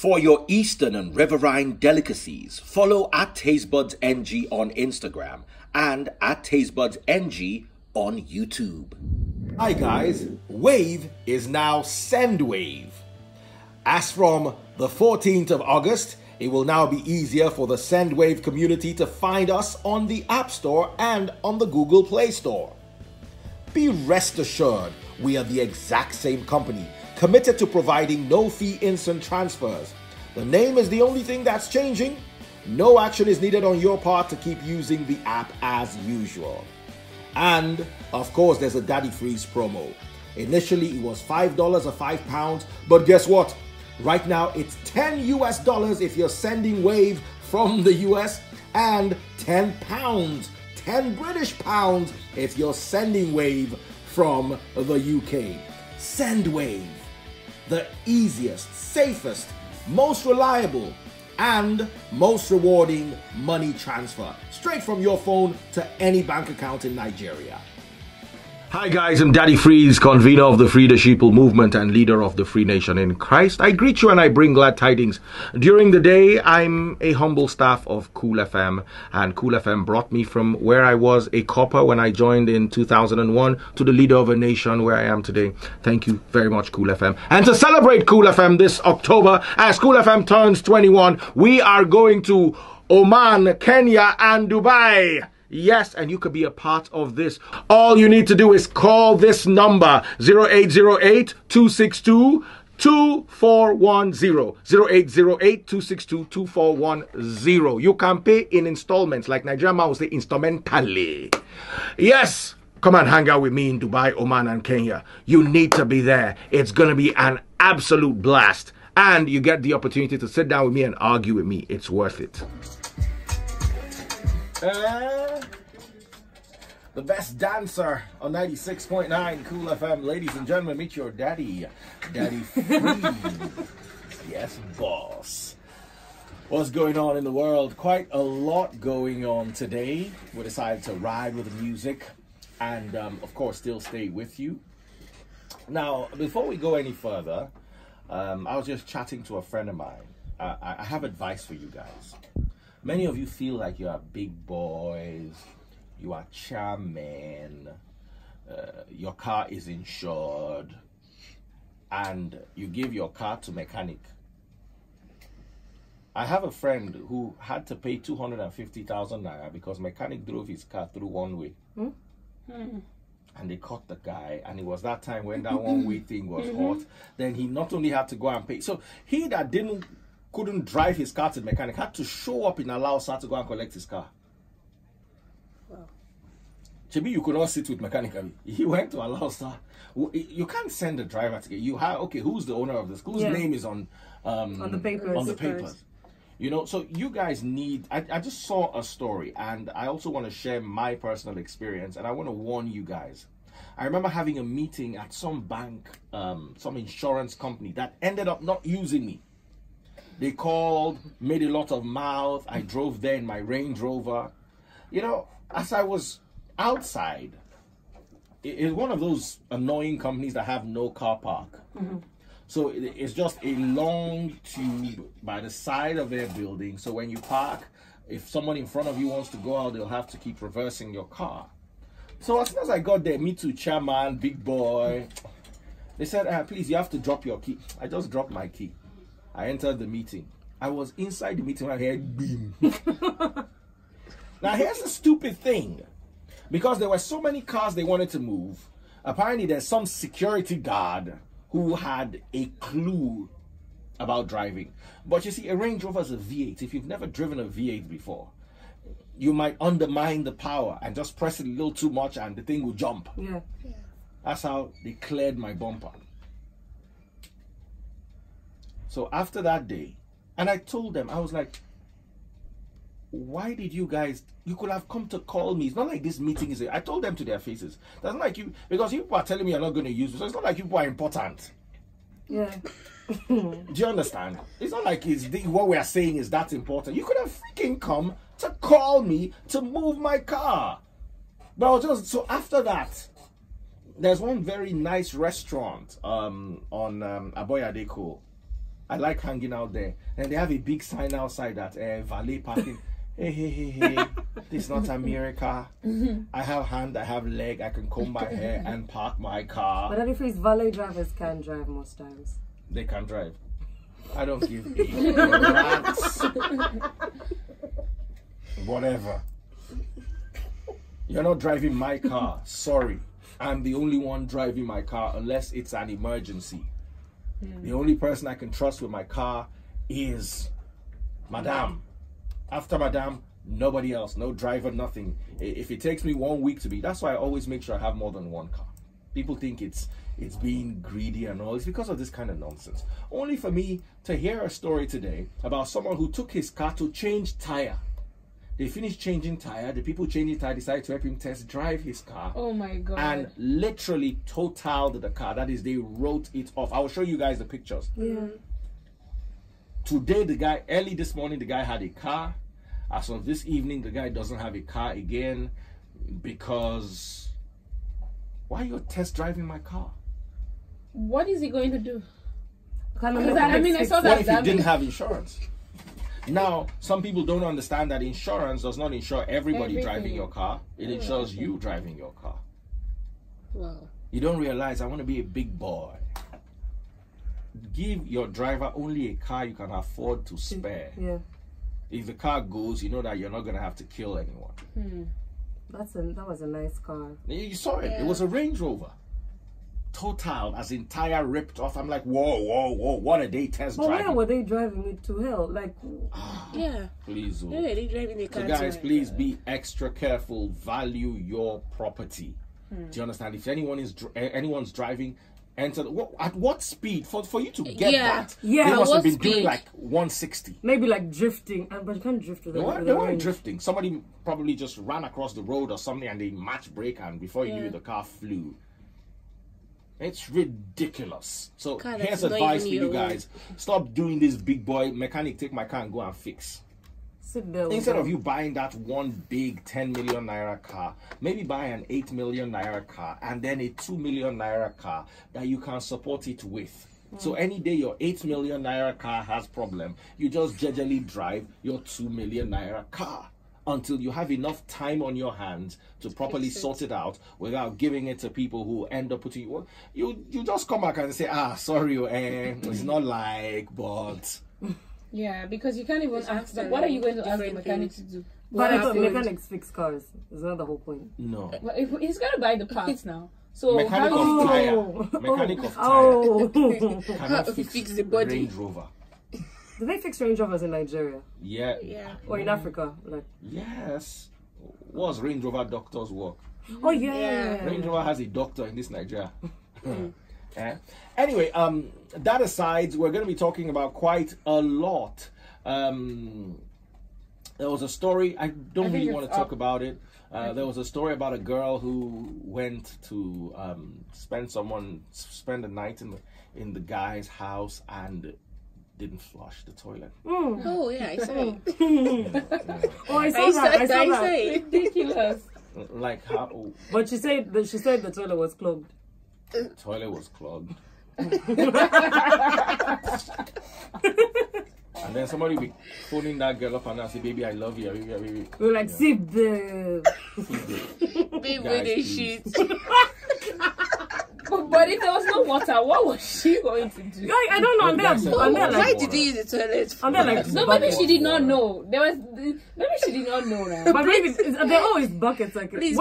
For your Eastern and Riverine delicacies, follow at TasteBudsNG on Instagram and at TasteBudsNG on YouTube. Hi guys, Wave is now SendWave. As from the 14th of August, it will now be easier for the SendWave community to find us on the App Store and on the Google Play Store. Be rest assured, we are the exact same company, committed to providing no-fee instant transfers. The name is the only thing that's changing. No action is needed on your part to keep using the app as usual. And, of course, there's a Daddy Freeze promo. Initially, it was $5 or £5, but guess what? Right now, it's $10 US if you're sending Wave from the US, and £10, 10 British pounds if you're sending Wave from the UK. Send Wave, the easiest, safest, most reliable, and most rewarding money transfer, straight from your phone to any bank account in Nigeria. Hi guys, I'm Daddy Freeze, convener of the Free the Sheeple movement and leader of the Free Nation in Christ. I greet you and I bring glad tidings. During the day, I'm a humble staff of Cool FM, and Cool FM brought me from where I was a copper when I joined in 2001 to the leader of a nation where I am today. Thank you very much, Cool FM. And to celebrate Cool FM this October, as Cool FM turns 21, we are going to Oman, Kenya, and Dubai. Yes, and you could be a part of this. All you need to do is call this number, 0808-262-2410. 0808-262-2410. You can pay in installments, like Nigerian man will say, instrumentally. Yes, come and hang out with me in Dubai, Oman, and Kenya. You need to be there. It's going to be an absolute blast. And you get the opportunity to sit down with me and argue with me. It's worth it. The best dancer on 96.9 Cool FM. Ladies and gentlemen, meet your daddy, Daddy Freeze. Yes, boss. What's going on in the world? Quite a lot going on today. We decided to ride with the music and, of course, still stay with you. Now, before we go any further, I was just chatting to a friend of mine. I have advice for you guys. Many of you feel like you are big boys, you are chairmen, your car is insured, and you give your car to mechanic. I have a friend who had to pay 250,000 naira because mechanic drove his car through one way. And they caught the guy, and it was that time when that one way thing was hot. Then he not only had to go and pay, so he that couldn't drive his car to the mechanic, had to show up in Alausa to go and collect his car. Wow. Maybe you could not sit with mechanic. He went to Alausa. You can't send the driver to get you. Okay, who's the owner of this? Whose name is on the papers? On the papers. You know, so you guys need. I just saw a story, and I also want to share my personal experience, and I want to warn you guys. I remember having a meeting at some bank, some insurance company that ended up not using me. They called, made a lot of mouth. I drove there in my Range Rover. You know, as I was outside, it's one of those annoying companies that have no car park. So it's just a long tube by the side of their building. So when you park, if someone in front of you wants to go out, they'll have to keep reversing your car. So as soon as I got there, me too, chairman, big boy. They said, please, you have to drop your key. I just dropped my key. I entered the meeting. I was inside the meeting when I heard beam. Now here's the stupid thing. Because there were so many cars they wanted to move, apparently there's some security guard who had a clue about driving. But you see, a Range Rover is a V8. If you've never driven a V8 before, you might undermine the power and just press it a little too much and the thing will jump. Yeah. That's how they cleared my bumper. So after that day, and I told them, I was like, why did you guys, you could have come to call me. It's not like this meeting is, I told them to their faces. That's not like you, because you people are telling me you're not going to use it. So it's not like you people are important. Yeah. Do you understand? It's not like what we are saying is that important. You could have freaking come to call me to move my car. But I was just, so after that, there's one very nice restaurant on Aboyadeko. I like hanging out there. And they have a big sign outside that valet parking. Hey, this is not America. I have hand, I have leg, I can comb my hair and park my car. But Daddy Freeze, valet drivers can drive most times. They can drive. I don't give a rat's. Whatever. You're not driving my car. Sorry. I'm the only one driving my car unless it's an emergency. The only person I can trust with my car is Madame. After Madame, nobody else. No driver, nothing. If it takes me 1 week to be, that's why I always make sure I have more than one car. People think it's being greedy and all. It's because of this kind of nonsense. Only for me to hear a story today about someone who took his car to change tire. They finished changing tire. The people changing tire decided to help him test drive his car. Oh my God. And literally totaled the car. That is, they wrote it off. I will show you guys the pictures. Yeah. Today, the guy, early this morning, the guy had a car. As of this evening, the guy doesn't have a car again because... Why are you test driving my car? What is he going to do? I I saw What that if he didn't have insurance? Now, some people don't understand that insurance does not insure everybody driving your car. It insures you driving your car. Wow. You don't realize I want to be a big boy. Give your driver only a car you can afford to spare. Yeah. If the car goes, you know that you're not going to have to kill anyone. That was a nice car. You saw it. Yeah. It was a Range Rover. Total, as in tire ripped off. I'm like, whoa, what a day test But driving. where were they driving it to hell? Like, Yeah. Please, Yeah, they driving the car. so guys, please be extra careful. Value your property. Do you understand? If anyone's driving, enter at what speed for you to get that? Yeah, they must have been speed? doing like 160. maybe like drifting, but you can't drift with They the weren't range. drifting. Somebody probably just ran across the road or something, and they match brake, and before you knew it, the car flew. It's ridiculous. So God, here's that's not advice for even you your guys: stop doing this big boy mechanic. Take my car and go and fix. Sit there. Instead of you buying that one big 10 million naira car, maybe buy an 8 million naira car and then a 2 million naira car that you can support it with. So any day your 8 million naira car has problem, you just gingerly drive your 2 million naira car until you have enough time on your hands to properly sort it out without giving it to people who end up putting you just come back and say, sorry, it's not like, but... Yeah, because you can't even ask them. What are you going to ask the mechanic to do? But I thought mechanics fix cars. Is not the whole point. No. But if he's got to buy the parts now. So Mechanic of tire. Mechanic of tire. Cannot fix the body. Range Rover. Do they fix Range Rovers in Nigeria? Yeah. Or in Africa? Like. Yes. What's Range Rover doctor's work? Oh yeah. Range Rover has a doctor in this Nigeria. Anyway, that aside, we're going to be talking about quite a lot. There was a story, I don't really want to talk about it. There was a story about a girl who went to spend the night in the guy's house and didn't flush the toilet. Oh yeah, I saw it. Oh, I saw that. Ridiculous. Like how? But she said the toilet was clogged. The toilet was clogged. And then somebody be phoning that girl up and say, "Baby, I love you." Baby. We're like, see the Baby, Guys, they please. shit. But if there was no water, what was she going to do? I don't know. Why did he use the toilet? No, maybe she did not know. Maybe she did not know now. But maybe they're always buckets. Like, Please,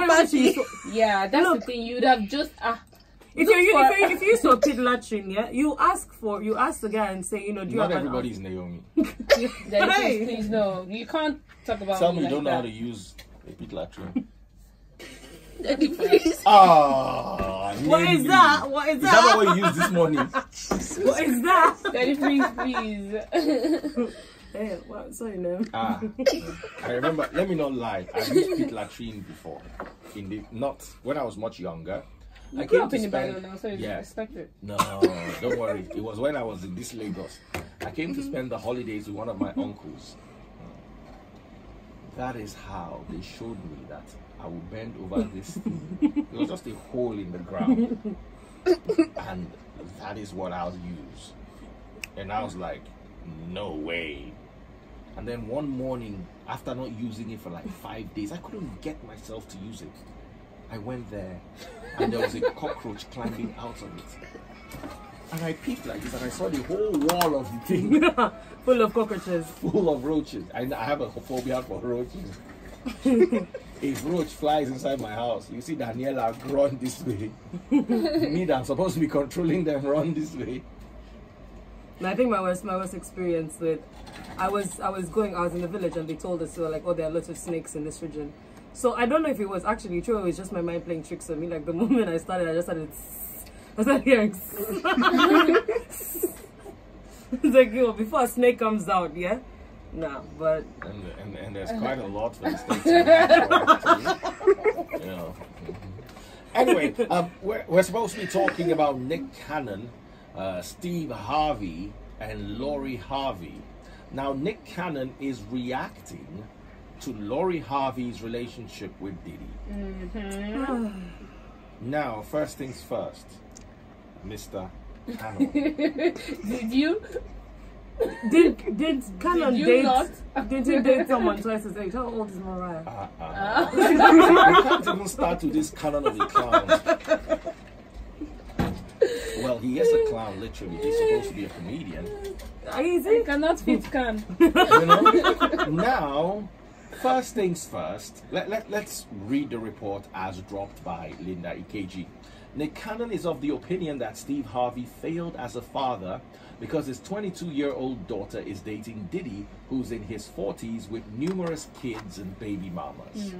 yeah, that's the thing. You'd have just if you saw pit latrine, yeah, you ask the guy and say, do you Not have everybody's Naomi. Please, no, you can't talk about. Tell me you like don't know that. how to use a pit latrine. Please. What is that? What is Is that not what you used this morning? What is that? Daddy, please. Hey, well, sorry, no. I remember. Let me not lie. I used pit latrine before. Not when I was much younger. I grew up in Ibadan now, so you expect it. No, don't worry. It was when I was in this Lagos. I came to spend the holidays with one of my uncles. That is how they showed me that I would bend over this thing. It was just a hole in the ground. And that is what I'll use. And I was like, no way. And then one morning, after not using it for like 5 days, I couldn't get myself to use it. I went there, and there was a cockroach climbing out of it. And I peeped like this, and I saw the whole wall of the thing full of cockroaches, full of roaches. I have a phobia for roaches. If roach flies inside my house, you see Daniela run this way. Me that I'm supposed to be controlling them run this way. And I think my worst experience with, I was in the village and they told us, so like, oh, there are lots of snakes in this region. So I don't know if it was actually true or it was just my mind playing tricks on me. Like the moment I started hearing it's like, yo, before a snake comes out, yeah? Nah, but and there's quite a lot for the snakes. You know. Anyway, we're supposed to be talking about Nick Cannon, Steve Harvey, and Lori Harvey. Now, Nick Cannon is reacting to Lori Harvey's relationship with Diddy. Now, first things first, Mr. Cannon. Did Cannon did he date someone twice his age? How old is Mariah? We can't even start with this Cannon of a clown. Well, he is a clown, literally. He's supposed to be a comedian. He cannot fit can. You know? Now, first things first, let's read the report as dropped by Linda Ikeji. Nick Cannon is of the opinion that Steve Harvey failed as a father because his 22-year-old daughter is dating Diddy, who's in his 40s with numerous kids and baby mamas.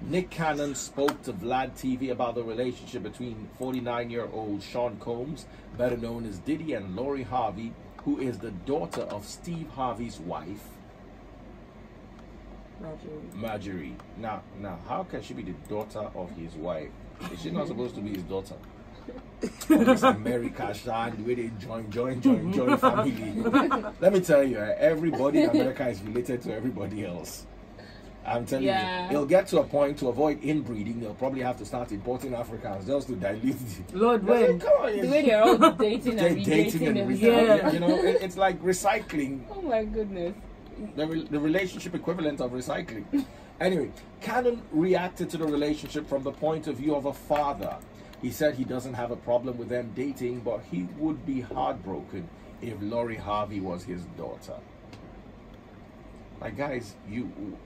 Nick Cannon spoke to Vlad TV about the relationship between 49-year-old Sean Combs, better known as Diddy, and Lori Harvey, who is the daughter of Steve Harvey's wife, Marjorie. Now, how can she be the daughter of his wife? Is she not supposed to be his daughter? This America shine, the way they join family. Let me tell you, everybody in America is related to everybody else. I'm telling you, it'll get to a point to avoid inbreeding. They'll probably have to start importing Africans just to dilute the Lord, when the way they're all dating and dating and you know, it's like recycling. Oh my goodness. The relationship equivalent of recycling. Anyway, Cannon reacted to the relationship from the point of view of a father. He said he doesn't have a problem with them dating, but he would be heartbroken if Lori Harvey was his daughter. Like, guys,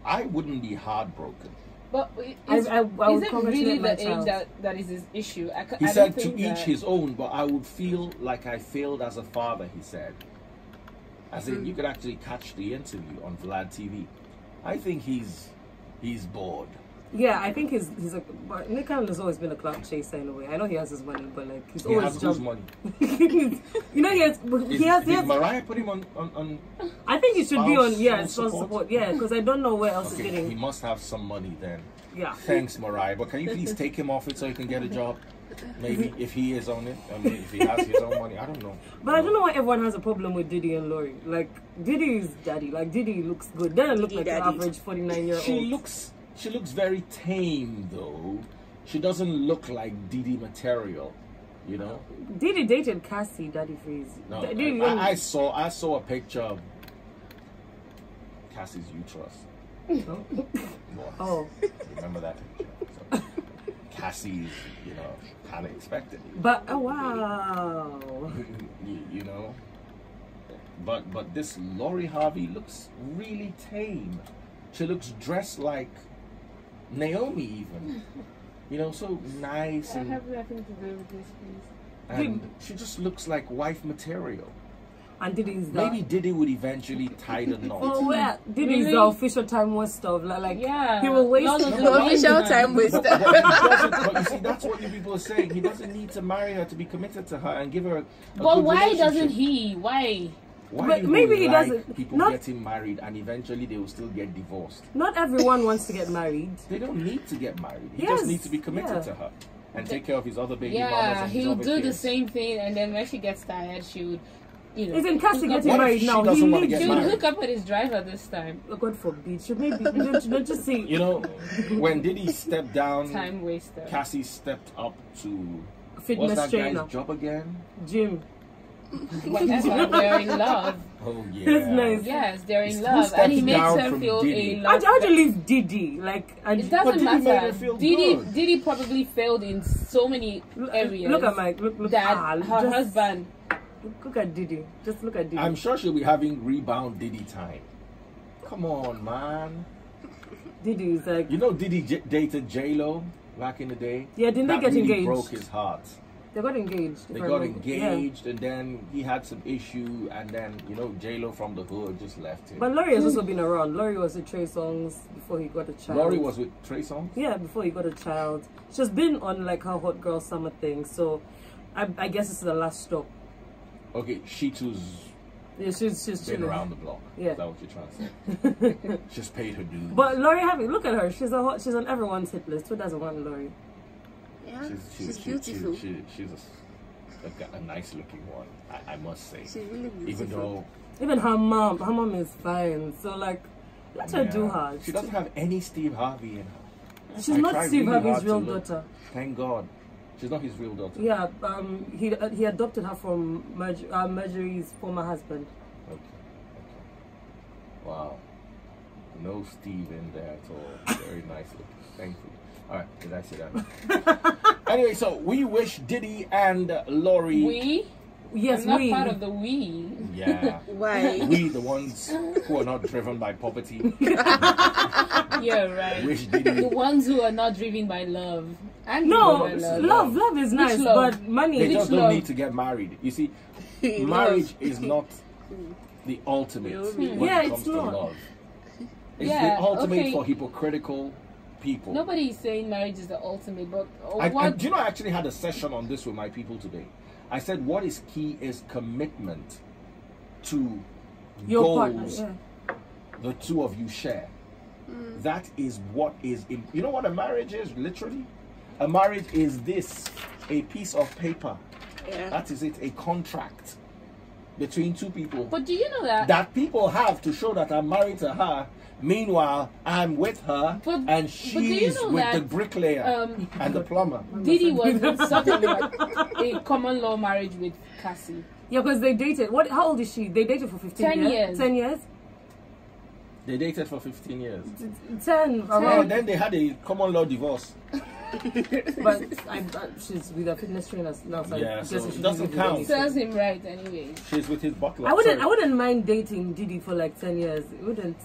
I wouldn't be heartbroken. But is it really the age that is his issue? He said to each his own, but I would feel like I failed as a father, he said. As in, you could actually catch the interview on Vlad TV. I think he's bored. Yeah, I think but Nick Cannon has always been a clout chaser in a way. I know he has his money, but like he always has money. You know, he has. Did Mariah put him on I think he should be on spouse support. Yeah, because I don't know where else he's getting. He must have some money then. Yeah. Thanks, Mariah. But can you please take him off it so he can get a job? Maybe if he is on it. I mean, if he has his own money, I don't know. But I don't know why everyone has a problem with Diddy and Lori. Like Diddy is daddy. Like Diddy looks good. Doesn't look like an average 49-year-old. She looks very tame though. She doesn't look like Diddy material, you know. Diddy dated Cassie, Daddy Freeze. No, I saw a picture of Cassie's uterus. Oh. Remember that picture? So, Cassie's, you know, kind of expected. But oh wow. you know. But this Lori Harvey looks really tame. She looks dressed like Naomi even. You know, so nice. I have nothing to do with this, please. And she just looks like wife material. And Diddy's maybe Diddy would eventually tie the knot. Oh, well, Diddy's the official time waster of like he will waste the official time waster. But you see, that's what you people are saying. He doesn't need to marry her to be committed to her and give her a But why doesn't he? Why? Why maybe he doesn't. People getting married and eventually they will still get divorced. Not everyone wants to get married. They don't need to get married. He just needs to be committed to her and take care of his other baby mamas and he'll do the same thing, and then when she gets tired, she would, you know. Isn't Cassie getting married now? She would hook up with his driver this time. Oh, God forbid. Should maybe don't just see. You know, when Diddy stepped down, time waster. Cassie stepped up to fitness what's that trainer. Guy's job again? Gym. whatever. They're in love. Oh yeah. It's nice. Yes, they're in love, and he makes her feel Diddy? a lot. How do you leave Diddy? Like, It doesn't Diddy made her matter. feel Diddy good. Diddy probably failed in so many areas. Look at Mike. Look. that Ah, her just husband. Look at Diddy. Just look at Diddy. I'm sure she'll be having rebound Diddy time. Come on, man. Diddy is like. You know Diddy dated J-Lo back in the day? Yeah, didn't they That get really engaged? broke his heart. They got engaged. They got engaged, and then he had some issue, and then, you know, J-Lo from the hood just left him. But Laurie has also been around. Laurie was with Trey Songz before he got a child. Laurie was with Trey Songz? Yeah, before he got a child. She's been on like her hot girl summer thing, so I guess this is the last stop. Okay, she too's Yeah, she's been chilling. around the block. Yeah. Is that what you're trying to say? She's paid her dues. But Laurie Harvey, look at her. She's on everyone's hit list. Who doesn't want Laurie? Yeah, she's beautiful. She's a nice looking one, I must say. She's really beautiful. Even though Even her mom is fine. So like, let her do her. She doesn't have any Steve Harvey in her. She's I not tried Steve really Harvey's hard to real look. daughter. Thank God. She's not his real daughter. Yeah, he adopted her from Marjorie's former husband. Okay. Wow. No Steve in there at all. Very nice looking. Thank you. Alright, did I say that? Anyway, so we wish Diddy and Laurie. We? Yes, I'm not we. part of the we. Yeah. Why? We, the ones who are not driven by poverty. Yeah, right. Wish Diddy. The ones who are not driven by love. And No, driven by love is nice, love? but money. They Which just don't love? need to get married. You see, marriage is not the ultimate when Yeah, it comes it's to not. love. It's Yeah, the ultimate okay. for hypocritical people. Nobody is saying marriage is the ultimate, but Do you know I actually had a session on this with my people today? I said what is key is commitment to Your goals partner, the two of you share. That is what is in, you know what a marriage is, literally? A marriage is this, a piece of paper. Yeah. That is it, a contract between two people. But do you know that? That people have to show that I'm married to her. Meanwhile, I'm with her, But and do you she's know with that, the bricklayer and the plumber. Diddy was in something like a common law marriage with Cassie. Yeah, because they dated. How old is she? They dated for 15 10 years. 10 years? They dated for 15 years. 10. And then they had a common law divorce. But she's with her fitness trainers now. So Yeah, I so guess it she doesn't should count. be Serves him right anyway. She's with his butler. I Sorry. wouldn't mind dating Diddy for like 10 years. It wouldn't.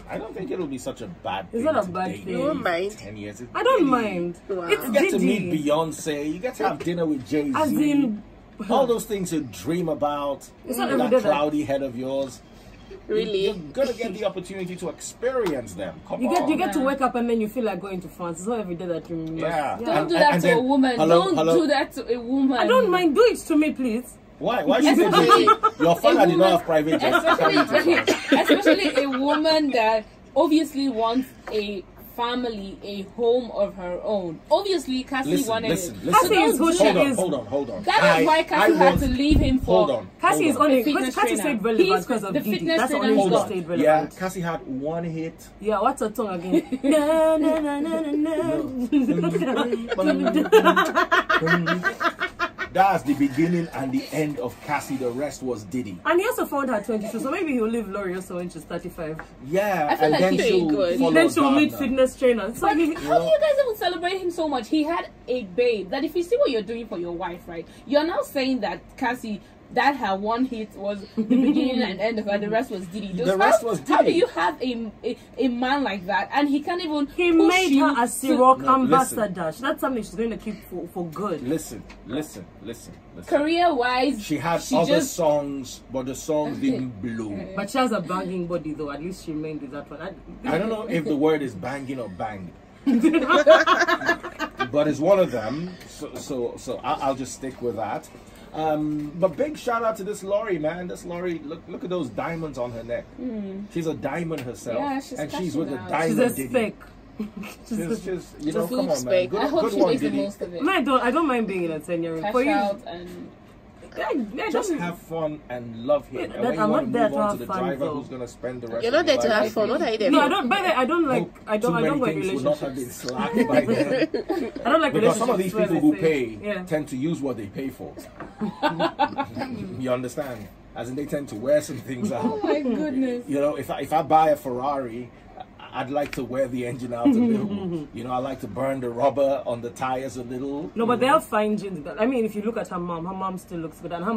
I don't think it'll be such a bad thing. It's not a to bad date thing. You won't mind. 10 years. It's I don't really- mind. Wow. It's You get to Diddy. meet Beyonce. You get to have dinner with Jay-Z. As in, all those things you dream about. It's not that every day that- cloudy head of yours. Really? You're gonna get the opportunity to experience them. Come you on. get to wake up and then you feel like going to France. It's not every day that you must. Yeah. Don't do that and to then- a woman. hello? Don't do that to a woman. I don't mind. Do it to me, please. Why? Why should they do it? Your father did not have private jet. Especially a woman that obviously wants a family, a home of her own. Obviously, Cassie wanted Listen. it. Cassie is who she is. Hold on. That is why Cassie had to leave him for. Hold on. Cassie is hold on. only. fitness Cassie trainer. stayed relevant He's because of the Diddy. fitness That's the trainer only he's reason got. she stayed Yeah, relevant. Cassie had one hit. Yeah, what's her tongue again? Na, na, na, na, na, na. That's the beginning and the end of Cassie. The rest was Diddy. And he also found her 22, so maybe he'll leave Laurie also when she's 35. Yeah, I feel and like then he's she'll good. follow Then she'll meet Gardner. fitness trainers. So But he, how do you guys even celebrate him so much? He had a babe. That if you see what you're doing for your wife, right? You're now saying that Cassie, that her one hit was the beginning and end of her. The rest was Diddy. The rest was How do Diddy. you have a man like that and he can't even? he push made you her a to- Ciroc No, ambassador. That's something she's going to keep for good. Listen. Career-wise, She had she other just songs, but the songs didn't blow. But she has a banging body though. At least she remained with that one. I don't know if the word is banging or banged. But it's one of them, so I'll just stick with that. But big shout out to this Laurie, man. This Laurie, look at those diamonds on her neck. She's a diamond herself, Yeah, she's and she's with a cashing out. diamond. She's a Diddy. spec. She's you know, Just come on, man. spec. Good, I hope good she one, makes the Diddy. most of it. No, I don't mind being in a 10-year. Cash For you, out and Just have fun and love him. And when you I'm want not to there move to on have to the fun, driver though. who's going to spend the rest You're of not there your to life have fun. What are you there No, for? I don't. By the way, I don't like. I Too don't many like things would not have been relationships. slack by then. I don't like Because some of relationships these where people they who say- pay tend to use what they pay for. You understand? As in, they tend to wear some things out. Oh my goodness. You know, if I buy a Ferrari, I'd like to wear the engine out a little. You know, I like to burn the rubber on the tires a little. No, but they have fine jeans. I mean, if you look at her mom still looks good. And her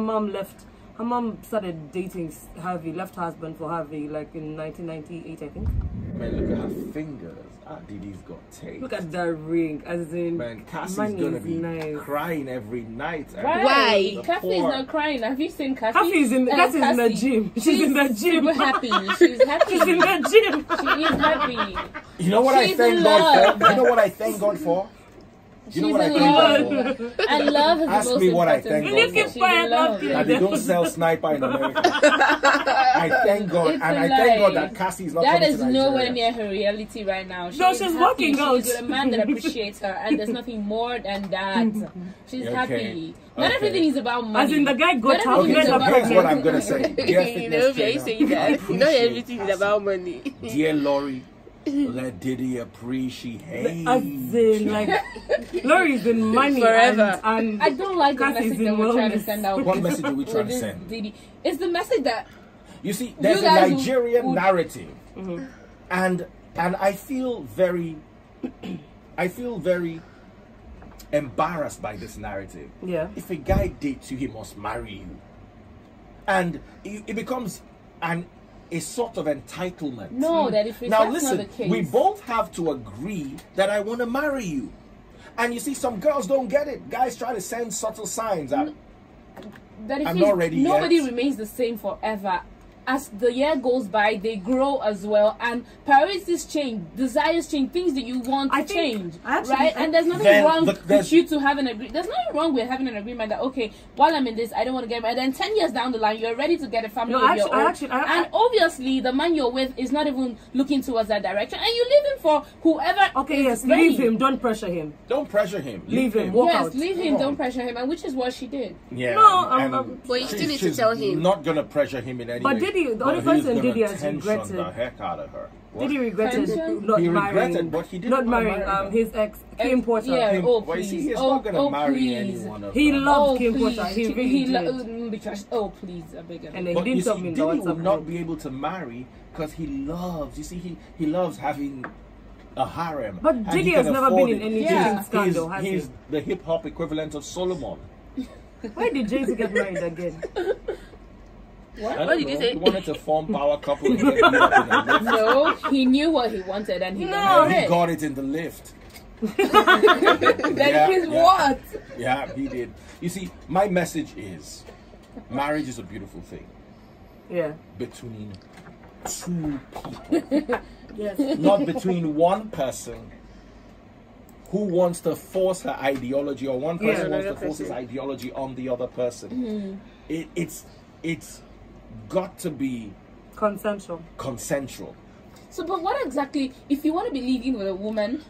mom started dating Harvey, left her husband for Harvey, like in 1998, I think. Man, look at her fingers. Diddy's got taste. Look at that ring, as in. Man, Cassie's money gonna is be nice. crying every night. Right. Why? Kathy is not crying. Have you seen Kathy? Kathy's in the gym. She's in the gym. Super happy. She's happy. She's in the gym. She is happy. You know what She's I thank in God for? love. You know what I thank God for? You know She's what I in thank God love. for? And love is Ask the most me what I important thank thing. God for. She's in love. That they don't sell sniper in America. I thank God, It's and a I thank God lie. that Cassie is not That coming is to Nigeria. nowhere near her reality right now. No, She's she's happy. working out. She's with a man that appreciates her, and there's nothing more than that. She's Okay. happy. Not Okay. everything is about money. As in the guy got Not her. everything Okay, is so about here's what money. I'm gonna say. Dear You know, fitness why you trainer, saying that? You know, appreciate everything is Cassie. about money. Dear Lori, let Diddy appreciate. As in, like, Laurie's in money. Forever. And I don't like the Cassie's message in that we're trying to wellness. send out. What message are we trying with to this send? Diddy. It's the message that You see, there's a guys who- Nigerian who- narrative, and I feel very embarrassed by this narrative. Yeah. If a guy dates you, he must marry you, and it becomes a sort of entitlement. no, that if it's Now that's listen, not the case. we both have to agree that I want to marry you. And you see, some girls don't get it. Guys try to send subtle signs out. that if I'm it's- not ready nobody yet. remains the same forever. As the year goes by, they grow as well, and priorities change, desires change, things that you want I to think- change, I actually- right? And there's nothing Then wrong there's- with you to have an agreement. There's nothing wrong with having an agreement that, okay, while I'm in this, I don't want to get married. And then 10 years down the line, you're ready to get a family No, of actually- your own. I actually- I- And obviously, the man you're with is not even looking towards that direction, and you leave him for whoever. Okay, is yes, ready. leave him. Don't pressure him. Don't pressure him. Leave him. Walk Yes, out. leave Come him. on. Don't pressure him, and which is what she did. Yeah. No, and But you still need to she's tell him. Not gonna pressure him in any But way. Diddy- the But only he's person gonna Diddy has tension regretted- the heck out of her. What? Did he regretted Tension? not He marrying? regretted, but he didn't not wanna marrying marry her. his ex Kim Porter. Yeah. Him- Oh, but you see, please. he's Oh, not gonna oh, marry please. any one of He them. loved Kim please. Porter. He really did. Because, oh, please, I beg you. And then But he you didn't see, tell me in the Diddy will WhatsApp not group. be able to marry because he loves. You see, he loves having a harem. But and Diddy he has can never afford been in it. any Yeah. cheating scandal, has He's he? the hip hop equivalent of Solomon. Why did Jay-Z get married again? I What don't did you know. say? He wanted to form power couple and get beat up in a lift. No, he knew what he wanted and he No, got And he it. got it in the lift. Then Yeah, he's yeah. what? Yeah, he did. You see, my message is marriage is a beautiful thing Yeah. between two people, Yes. not between one person who wants to force her ideology or one person Yeah, wants to another force his person. ideology on the other person. It's got to be Consensual. consensual. So, but what exactly, if you want to be living with a woman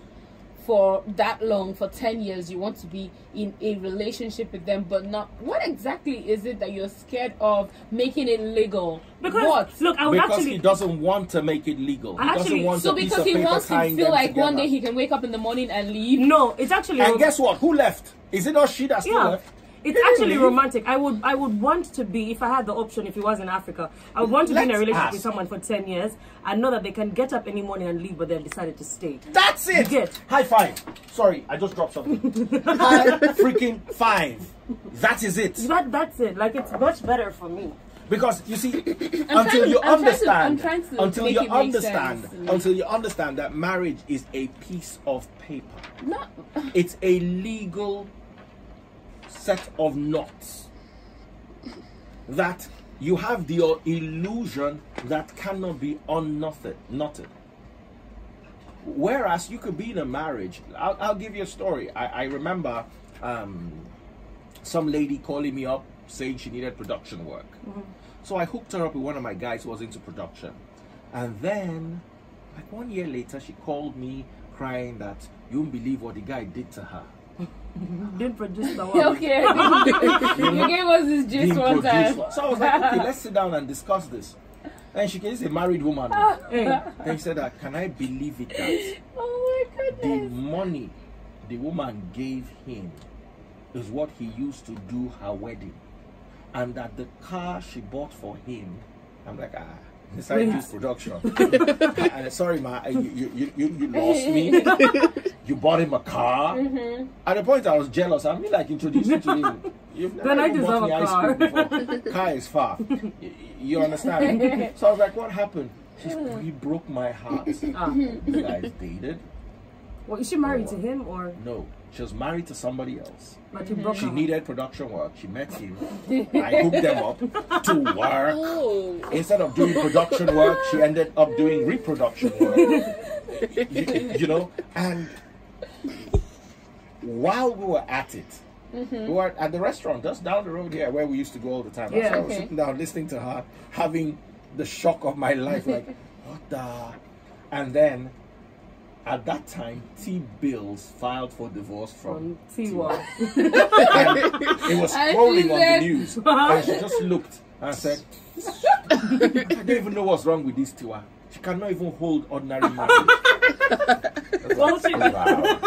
for that long, for 10 years, you want to be in a relationship with them, but not, what exactly is it that you're scared of making it legal? Because what? look, I would Because actually he doesn't want to make it legal. He Actually, doesn't want So a piece because of he paper wants to tying feel them like one together. day he can wake up in the morning and leave. No, it's actually And guess what? Who left? Is it not she that still yeah. left? It's Didn't actually leave. romantic. I would want to be, if I had the option, if he was in Africa, I would want to be in a Let's relationship ask. with someone for 10 years and know that they can get up any morning and leave, but they've decided to stay. That's it. You get. High five. Sorry, I just dropped something. High freaking five. That is it. That's it. Like, it's much better for me. Because you see, I'm until you I'm understand, trying to until make you it make understand, sense. until you understand that marriage is a piece of paper. Not, It's a legal set of knots that you have the illusion that cannot be unknotted. Whereas you could be in a marriage. I'll give you a story. I remember some lady calling me up saying she needed production work. So I hooked her up with one of my guys who was into production. And then, like 1 year later, she called me crying that you won't believe what the guy did to her. Didn't produce the one. Okay. You gave us this gist one time. So I was like, okay, let's sit down and discuss this. And she is a married woman. Hey. Then she said, can I believe it that Oh my the goodness. money the woman gave him is what he used to do her wedding, and that the car she bought for him, I'm like, inside this production. Sorry, ma, you lost me. You bought him a car. At the point I was jealous. I mean, like, introduced you to him. You've never Then I even bought deserve me a ice car. cream before. Car is far. You understand? So I was like, what happened? He broke my heart. You guys dated? Well, is she married to him or? No, she was married to somebody else. But you broke She her? needed production work. She met him. I hooked them up to work. Oh. Instead of doing production work, she ended up doing reproduction work. You know, and while we were at it, we were at the restaurant just down the road here where we used to go all the time. Yeah, So I was okay. sitting down listening to her, having the shock of my life, like, what the? And then at that time, T. Bills filed for divorce from Tiwa. And it was And scrolling she on said- the news. And she just looked and said, I don't even know what's wrong with this Tiwa. She cannot even hold ordinary money. Well, she- Oh, wow.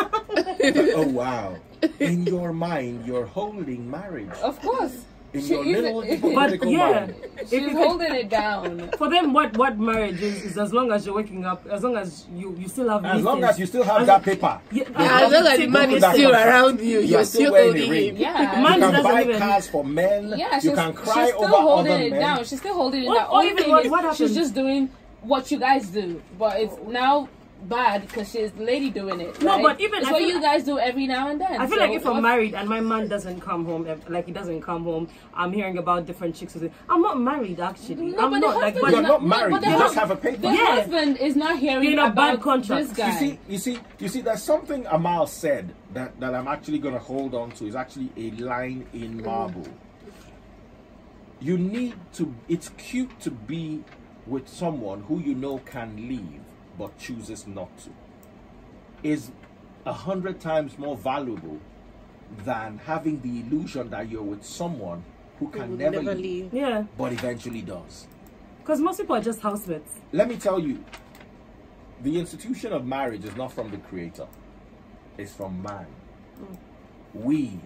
Oh, wow. In your mind, you're holding marriage. Of course. In She your is- little But hypocritical yeah, mind. if She's you holding it down. for them, what marriage is as long as you're waking up, as long as you still have. As long meetings. as you still have that paper. Yeah, As long as the man is still around you, you're still wearing a holding ring. him. Yeah. You Man can doesn't buy even- cars for men. Yeah, you she's, can she's cry still over holding other it men. down. She's still holding it Or- down. or Only even thing what is, happened- she's just doing what you guys do, but it's now bad because she's the lady doing it. No, right? but even- it's I what feel- you guys do every now and then. I feel So like if I'm what- married and my man doesn't come home, like he doesn't come home, I'm hearing about different chicks. Who say, I'm not married actually. No, I'm but not the like. husband But is You're not no, married. but the You just hus- have a paper. The Yeah. husband is not hearing You're in a about bad contract. this guy. You see, there's something Amal said that I'm actually going to hold on to. Is actually a line in marble. You need to, it's cute to be with someone who you know can leave but chooses not to. Is 100 times more valuable than having the illusion that you're with someone who can never leave, Yeah, but eventually does. because most people are just housemates. Let me tell you, the institution of marriage is not from the creator, it's from man. We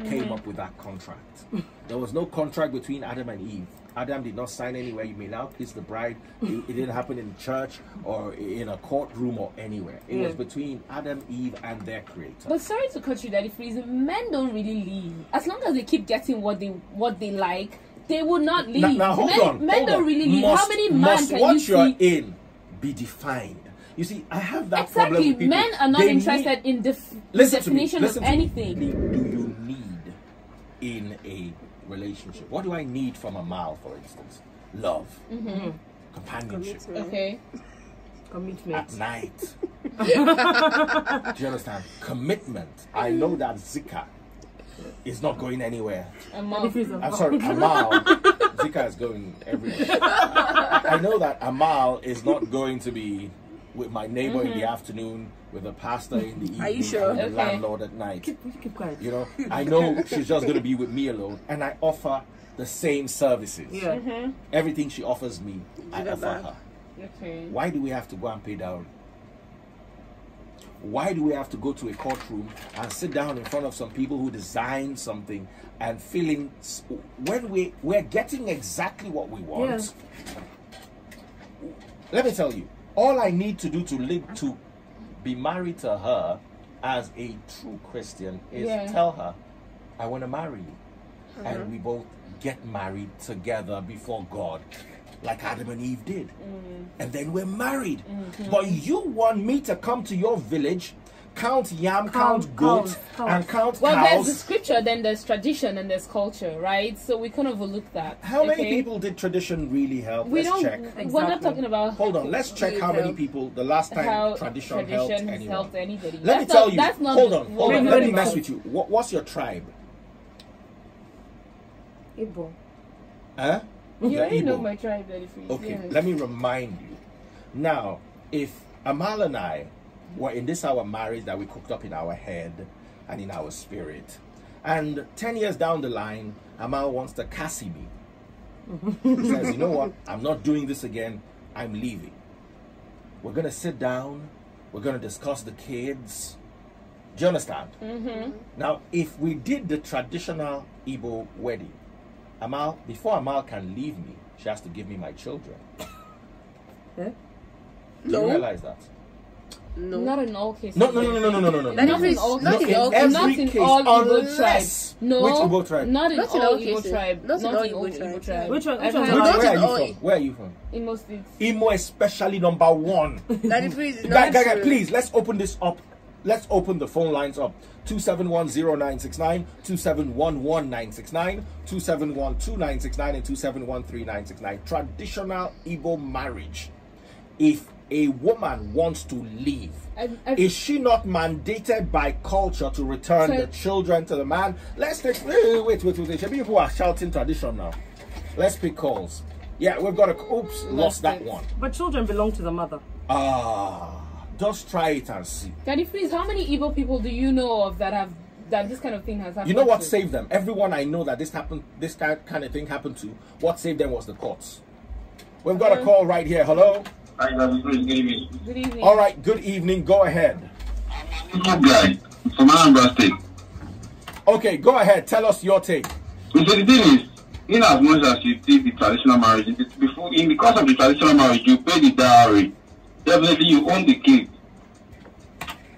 came up with that contract. There was no contract between Adam and Eve. Adam did not sign anywhere. You may now kiss the bride. It didn't happen in church or in a courtroom or anywhere. It was between Adam, Eve, and their creator. But sorry to cut you, Daddy Freeze. Men don't really leave. As long as they keep getting what they like, they will not leave. Now hold men, on. Men hold don't on. really leave. How many men must can what you you're see? in be defined? You see, I have that problem Exactly. with people. Men are not They interested need- in the Listen to me, definition listen of to me. anything. Do you need in a relationship? What do I need from a male, for instance? Love, companionship, Okay. Commitment. at night. Do you understand? Commitment. I know that Zika is not going anywhere. If he's a- I'm sorry, Amal. Zika is going everywhere. I know that Amal is not going to be with my neighbor in the afternoon, with the pastor in the evening, Are you sure? and the Okay. landlord at night. Keep quiet. You know, I know she's just going to be with me alone, and I offer the same services. Yeah. Everything she offers me, I Give offer her her. Okay. Why do we have to go and pay dowry? Why do we have to go to a courtroom and sit down in front of some people who designed something and feeling when we're getting exactly what we want? Let me tell you, all I need to do to live to be married to her as a true Christian is tell her, I want to marry you. And we both get married together before God, like Adam and Eve did. And then we're married. But you want me to come to your village, count yam, count goats, and count Well, there's the cows? scripture, then there's tradition, and there's culture, right? So we can overlook that. How many okay? people did tradition really help? We Let's don't. check. We're not talking about Hold on, let's check how many people the last time how tradition helped has anyone. helped anybody. Let me That's tell not- you. That's not Hold the- on, what let we're me talking mess about. with you. What's your tribe? Igbo. Huh? You You're already know Igbo. my tribe, Daddy Freeze. Okay, Yes. let me remind you. Now, if Amal and I were in this our marriage that we cooked up in our head, and in our spirit. And 10 years down the line, Amal wants to Cassie me. He says, you know what? I'm not doing this again. I'm leaving. We're going to sit down. We're going to discuss the kids. Do you understand? Now, if we did the traditional Igbo wedding, Amal, before Amal can leave me, she has to give me my children. Do you realize that? No. Not in all cases. No. Not in all cases. Not in all Igbo tribes. No. Which Igbo tribe? Not in all Igbo tribes. Not in all Igbo tribes. Which one? Where are you from? Imo State. Imo, especially number 1. Guys, please, let's open this up. Let's open the phone lines up. 2710969, 2711969, 2712969, and 2713969. Traditional Igbo marriage. If a woman wants to leave, is she not mandated by culture to return the children to the man? Let's take wait. People are shouting tradition now. Let's pick calls. Yeah, we've got a lost that one. But children belong to the mother. Just try it and see. Daddy Freeze, how many Igbo people do you know of that this kind of thing has happened? You know what saved them? Everyone I know that this kind of thing happened to, what saved them was the courts. We've got a call right here. Hello? Hi, Daddy Freeze. Good evening. Good evening. All right, good evening. Go ahead. Good guy from Anambra State. Okay, go ahead. Tell us your take. So the thing is, in as much as you take the traditional marriage, because of the traditional marriage, you pay the dowry. Definitely, you own the kids.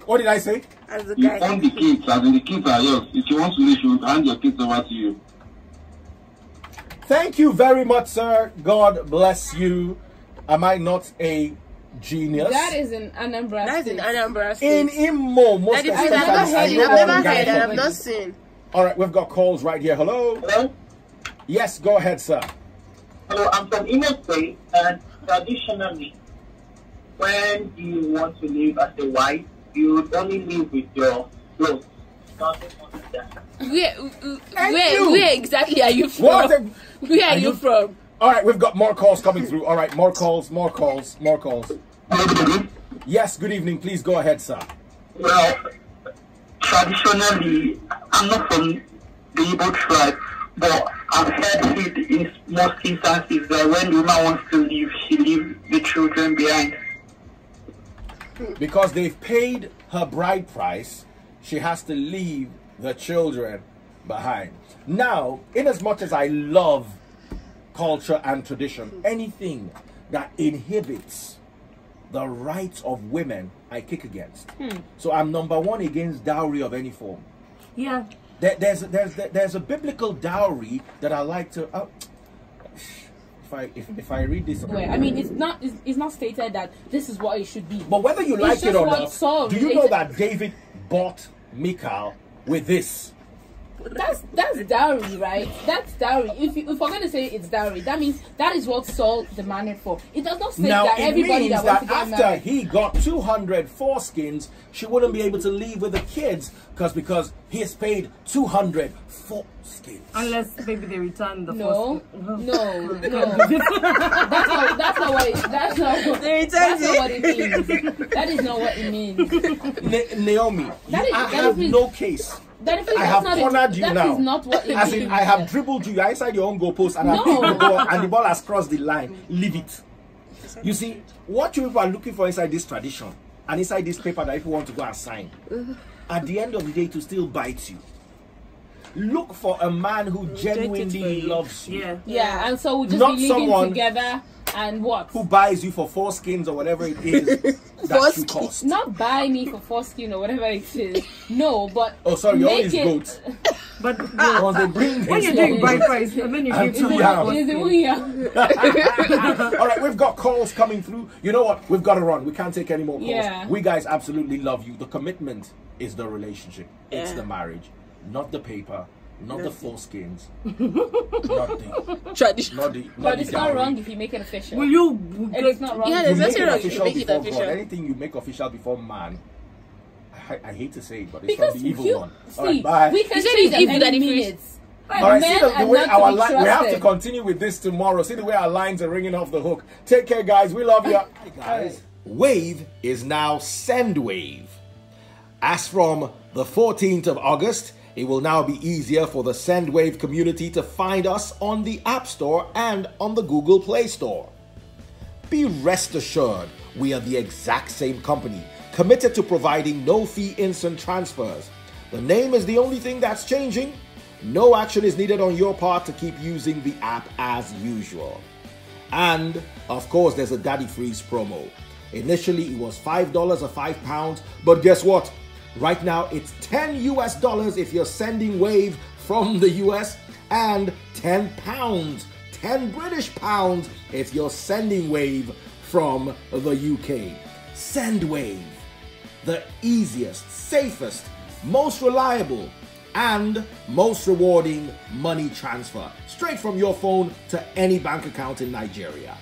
What did I say? You own the kids, as in the kids are yours. If you want to leave, you hand your kids over to you. Thank you very much, sir. God bless you. Am I not a genius? That is in Anambra State. That's in Anambra State. In Imo, most especially. I've never heard. I've not seen. All right, we've got calls right here. Hello? Hello? Yes, go ahead, sir. Hello, I'm from Imo State, and traditionally, when you want to live as a wife, you would only live with your clothes. Where exactly are you from? Where are you from? All right, we've got more calls coming through. All right, more calls. Yes, good evening. Please go ahead, sir. Well, traditionally, I'm not from the Igbo tribe, but I've heard it in most instances that when the woman wants to leave, she leaves the children behind. Because they've paid her bride price, she has to leave the children behind. Now, in as much as I love culture and tradition, anything that inhibits the rights of women, I kick against. So I'm number 1 against dowry of any form. Yeah. There's a biblical dowry that I like to. If I read this, I mean, it's not stated that this is what it should be. But whether you like it or not, do you know that David bought Michal with this? That's dowry, right? That's dowry. If we're going to say it's dowry, that means that is what Saul demanded for. It does not say that everybody that wants to get married. After he got 200 foreskins, she wouldn't be able to leave with the kids because he has paid 200 foreskins. Unless maybe they return the No. That's not what it means. That is not what it means. Naomi, I have no case. I have cornered you now. That is not what it means. As in, I have dribbled you. You're inside your own goalpost, and I picked the ball, and the ball has crossed the line. Leave it. You see, what you people are looking for inside this tradition, and inside this paper that people want to go and sign, at the end of the day, to still bite you. Look for a man who genuinely loves you. Yeah, and so we'll just be living together. And what? Who buys you for foreskins or whatever it is that you cost? Not buy me for foreskin or whatever it is. No, but oh, sorry, you always goat. But when you're doing bride price, and then you give to All right, we've got calls coming through. You know what? We've got to run. We can't take any more calls. Yeah. We guys absolutely love you. The commitment is the relationship. It's the marriage, not the paper. Not the foreskins. Not the traditional. But it's not wrong if you make it official. Will you? It's not wrong. Yeah, there's nothing wrong if you make it official. God. Anything you make official before man, I hate to say it, but it's from the evil one. See, all right, bye. we can say it in any minutes. All right, see the way our we have to continue with this tomorrow. See the way our lines are ringing off the hook. Take care, guys. We love you. Hey, guys. Wave is now Send Wave. As from the 14th of August, it will now be easier for the Sendwave community to find us on the App Store and on the Google Play Store. Be rest assured, we are the exact same company, committed to providing no-fee instant transfers. The name is the only thing that's changing. No action is needed on your part to keep using the app as usual. And, of course, there's a Daddy Freeze promo. Initially, it was $5 or £5, but guess what? Right now, it's $10 US if you're sending Wave from the US, and £10, 10 British pounds if you're sending Wave from the UK. Send Wave, the easiest, safest, most reliable, and most rewarding money transfer, straight from your phone to any bank account in Nigeria.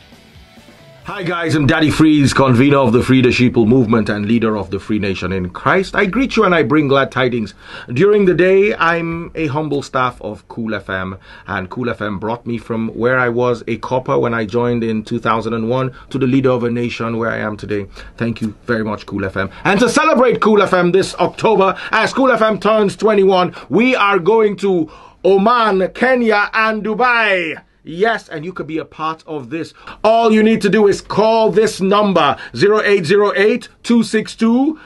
Hi guys, I'm Daddy Freeze, convener of the Free the Sheeple movement and leader of the Free Nation in Christ. I greet you and I bring glad tidings. During the day, I'm a humble staff of Cool FM, and Cool FM brought me from where I was a copper when I joined in 2001 to the leader of a nation where I am today. Thank you very much, Cool FM. And to celebrate Cool FM this October, as Cool FM turns 21, we are going to Oman, Kenya, and Dubai. Yes, and you could be a part of this. All you need to do is call this number, 0808-262-2410.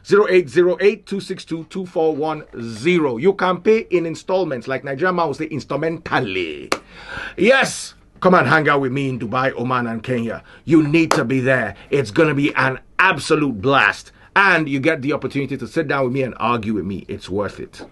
0808-262-2410. You can pay in installments, like Nigerian man will say, instrumentally. Yes, come and hang out with me in Dubai, Oman, and Kenya. You need to be there. It's going to be an absolute blast. And you get the opportunity to sit down with me and argue with me. It's worth it.